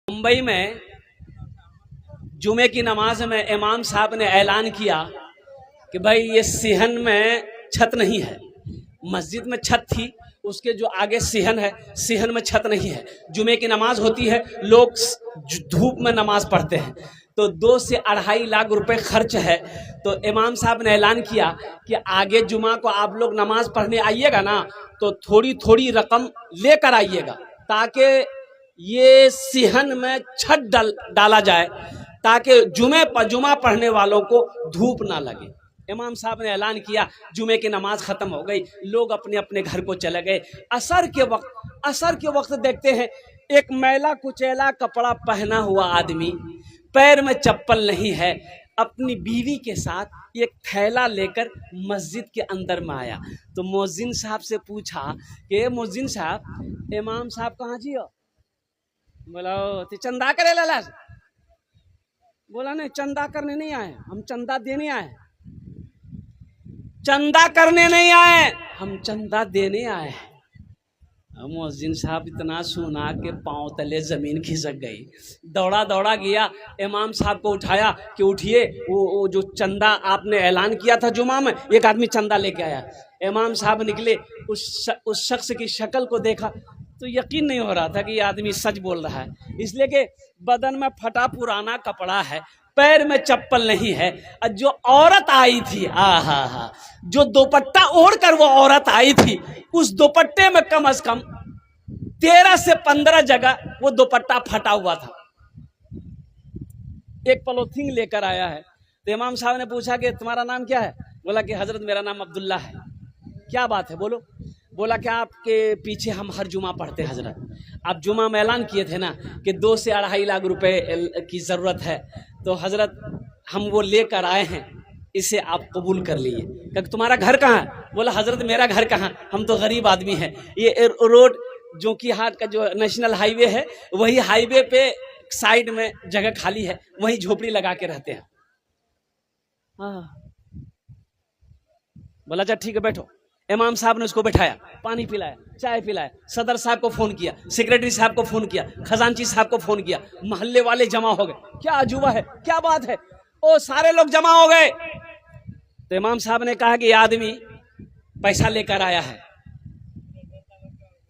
मुंबई में जुमे की नमाज में इमाम साहब ने ऐलान किया कि भाई ये सिहन में छत नहीं है। मस्जिद में छत थी, उसके जो आगे सिहन है, सिहन में छत नहीं है। जुमे की नमाज होती है, लोग धूप में नमाज पढ़ते हैं, तो 2 से 2.5 लाख रुपए खर्च है। तो इमाम साहब ने ऐलान किया कि आगे जुमा को आप लोग नमाज पढ़ने आइएगा ना, तो थोड़ी थोड़ी रकम लेकर आइएगा, ताकि ये सिहन में छत डाला जाए, ताकि जुमा पढ़ने वालों को धूप ना लगे। इमाम साहब ने ऐलान किया, जुमे की नमाज खत्म हो गई, लोग अपने अपने घर को चले गए। असर के वक्त देखते हैं एक मैला कुचैला कपड़ा पहना हुआ आदमी, पैर में चप्पल नहीं है, अपनी बीवी के साथ एक थैला लेकर मस्जिद के अंदर में आया। तो मुअज्जिन साहब से पूछा कि मुअज्जिन साहब, इमाम साहब कहाँ जी हो? बोला चंदा करे लाला। बोला नहीं, चंदा करने नहीं आए, हम चंदा देने आए। चंदा करने नहीं आए, हम चंदा देने आए। मुअज्जिन साहब इतना सुना के पांव तले जमीन खिसक गई, दौड़ा दौड़ा गया, इमाम साहब को उठाया कि उठिए, वो जो चंदा आपने ऐलान किया था जुमा में, एक आदमी चंदा लेके आया। इमाम साहब निकले, उस शख्स की शक्ल को देखा तो यकीन नहीं हो रहा था कि ये आदमी सच बोल रहा है, इसलिए कि बदन में फटा पुराना कपड़ा है, पैर में चप्पल नहीं है। और जो औरत आई थी, हा, जो दुपट्टा ओढ़कर वो औरत आई थी, उस दुपट्टे में कम से कम 13 से 15 जगह वो दुपट्टा फटा हुआ था। एक पॉलिथीन लेकर आया है। तो इमाम साहब ने पूछा कि तुम्हारा नाम क्या है? बोला कि हजरत मेरा नाम अब्दुल्ला है। क्या बात है, बोलो। बोला कि आपके पीछे हम हर जुमा पढ़ते हजरत, आप जुमा में ऐलान किए थे ना कि 2 से 2.5 लाख रुपए की ज़रूरत है, तो हजरत हम वो लेकर आए हैं, इसे आप कबूल कर लीजिए। क्योंकि तुम्हारा घर कहाँ है? बोला हजरत मेरा घर कहाँ, हम तो गरीब आदमी हैं। ये रोड जो कि हाट का जो नेशनल हाईवे है, वही हाईवे पे साइड में जगह खाली है, वही झोपड़ी लगा के रहते हैं। हाँ, बोला अच्छा ठीक है बैठो। इमाम साहब ने उसको बैठाया, पानी पिलाया, चाय पिलाया, सदर साहब को फोन किया, सेक्रेटरी साहब को फोन किया, खजांची साहब को फोन किया, मोहल्ले वाले जमा हो गए। क्या अजूबा है, क्या बात है, ओ सारे लोग जमा हो गए। तो इमाम साहब ने कहा कि ये आदमी पैसा लेकर आया है।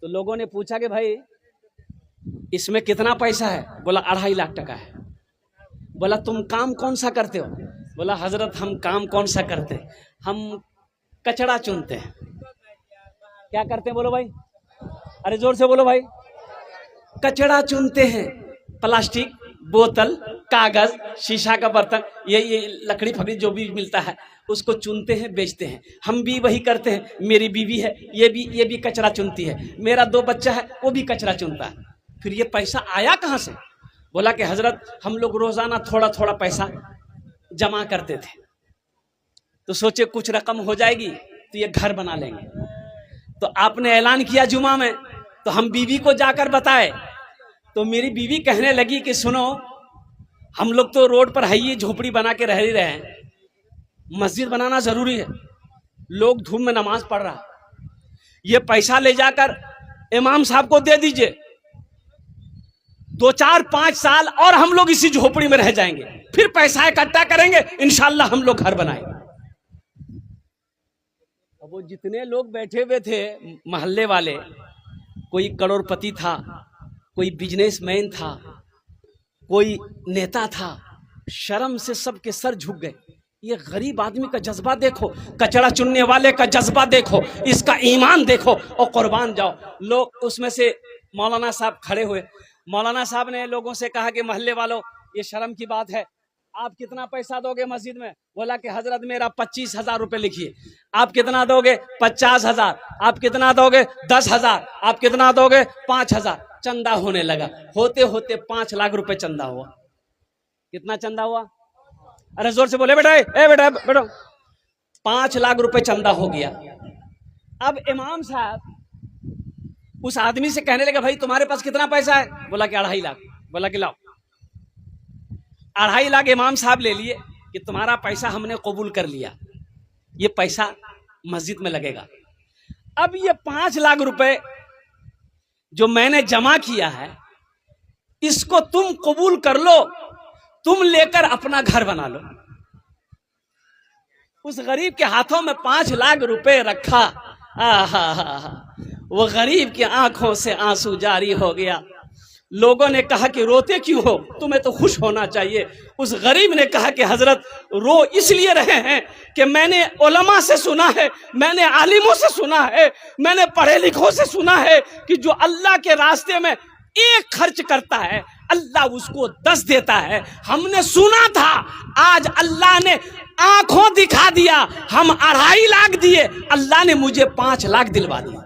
तो लोगों ने पूछा कि भाई इसमें कितना पैसा है? बोला 2.5 लाख टका है। बोला तुम काम कौन सा करते हो? बोला हजरत हम काम कौन सा करते, हम कचड़ा चुनते हैं। क्या करते हैं बोलो भाई, अरे जोर से बोलो भाई। कचड़ा चुनते हैं, प्लास्टिक, बोतल, कागज, शीशा का बर्तन, ये लकड़ी फकड़ी जो भी मिलता है उसको चुनते हैं, बेचते हैं। हम भी वही करते हैं। मेरी बीवी है, ये भी कचरा चुनती है। मेरा 2 बच्चा है, वो भी कचरा चुनता है। फिर ये पैसा आया कहाँ से? बोला कि हजरत हम लोग रोजाना थोड़ा थोड़ा पैसा जमा करते थे, तो सोचे कुछ रकम हो जाएगी तो ये घर बना लेंगे। तो आपने ऐलान किया जुमा में, तो हम बीवी को जाकर बताए। तो मेरी बीवी कहने लगी कि सुनो, हम लोग तो रोड पर है, ये झोपड़ी बना के रह ही रहे हैं, मस्जिद बनाना जरूरी है, लोग धूप में नमाज पढ़ रहा, ये पैसा ले जाकर इमाम साहब को दे दीजिए, 2, 4, 5 साल और हम लोग इसी झोपड़ी में रह जाएंगे, फिर पैसा इकट्ठा करेंगे, इंशाल्लाह हम लोग घर बनाएंगे। अब वो जितने लोग बैठे हुए थे मोहल्ले वाले, कोई करोड़पति था, कोई बिजनेसमैन था, कोई नेता था, शर्म से सबके सर झुक गए। ये गरीब आदमी का जज्बा देखो, कचरा चुनने वाले का जज्बा देखो, इसका ईमान देखो और कुर्बान जाओ। लोग उसमें से मौलाना साहब खड़े हुए। मौलाना साहब ने लोगों से कहा कि मोहल्ले वालों, ये शर्म की बात है, आप कितना पैसा दोगे मस्जिद में? बोला कि हजरत मेरा 25,000 रुपए लिखिए। आप कितना दोगे? 50,000। आप कितना दोगे? 10,000। आप कितना दोगे? 5,000। चंदा होने लगा, होते होते 5 लाख रुपए चंदा हुआ। कितना चंदा हुआ? अरे जोर से बोले बेटा, बेटा बैठो। 5 लाख रुपए चंदा हो गया। अब इमाम साहब उस आदमी से कहने लगे, भाई तुम्हारे पास कितना पैसा है? बोला कि 2.5 लाख। बोला कि लाओ। 2.5 लाख इमाम साहब ले लिए कि तुम्हारा पैसा हमने कबूल कर लिया, ये पैसा मस्जिद में लगेगा। अब ये 5 लाख रुपए जो मैंने जमा किया है, इसको तुम कबूल कर लो, तुम लेकर अपना घर बना लो। उस गरीब के हाथों में 5 लाख रुपए रखा। वो गरीब की आंखों से आंसू जारी हो गया। लोगों ने कहा कि रोते क्यों हो, तुम्हें तो खुश होना चाहिए। उस गरीब ने कहा कि हजरत रो इसलिए रहे हैं कि मैंने उलमा से सुना है, मैंने आलिमों से सुना है, मैंने पढ़े लिखों से सुना है कि जो अल्लाह के रास्ते में 1 खर्च करता है अल्लाह उसको 10 देता है। हमने सुना था, आज अल्लाह ने आंखों दिखा दिया, हम 2.5 लाख दिए, अल्लाह ने मुझे 5 लाख दिलवा दिया।